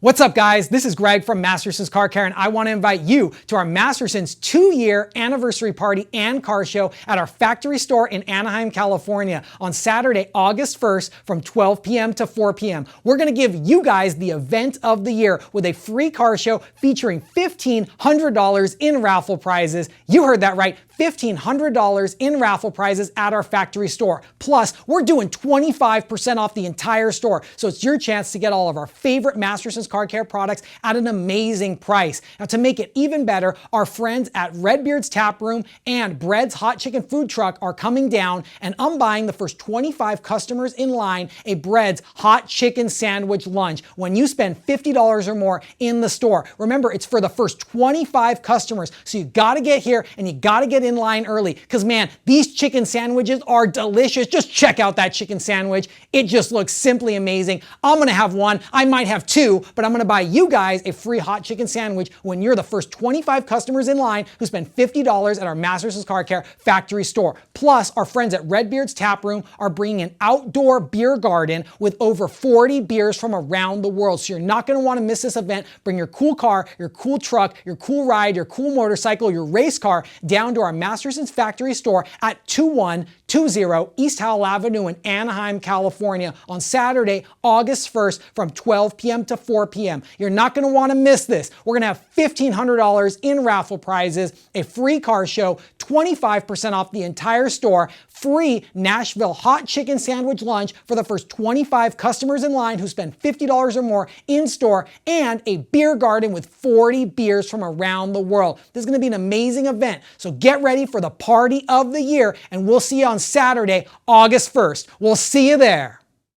What's up, guys? This is Greg from Masterson's Car Care, and I want to invite you to our Masterson's 2-year anniversary party and car show at our factory store in Anaheim, California on Saturday, August 1st from 12 p.m. to 4 p.m. We're going to give you guys the event of the year with a free car show featuring $1,500 in raffle prizes. You heard that right. $1,500 in raffle prizes at our factory store. Plus, we're doing 25% off the entire store. So it's your chance to get all of our favorite Masterson's Car Care products at an amazing price. Now, to make it even better, our friends at Redbeard's Tap Room and Bread's Hot Chicken Food Truck are coming down, and I'm buying the first 25 customers in line a Bread's Hot Chicken Sandwich Lunch when you spend $50 or more in the store. Remember, it's for the first 25 customers. So you gotta get here and you gotta get in line early, because man, these chicken sandwiches are delicious. Just check out that chicken sandwich. It just looks simply amazing. I'm gonna have one. I might have two, but I'm gonna buy you guys a free hot chicken sandwich when you're the first 25 customers in line who spend $50 at our Masterson's Car Care factory store. Plus, our friends at Redbeard's Tap Room are bringing an outdoor beer garden with over 40 beers from around the world. So you're not gonna wanna miss this event. Bring your cool car, your cool truck, your cool ride, your cool motorcycle, your race car down to our Masterson's factory store at 2120 East Howell Avenue in Anaheim, California on Saturday, August 1st from 12 p.m. to 4 p.m. You're not going to want to miss this. We're going to have $1,500 in raffle prizes, a free car show, 25% off the entire store, free Nashville hot chicken sandwich lunch for the first 25 customers in line who spend $50 or more in store, and a beer garden with 40 beers from around the world. This is going to be an amazing event. So get ready for the party of the year, and we'll see you on Saturday, August 1st. We'll see you there.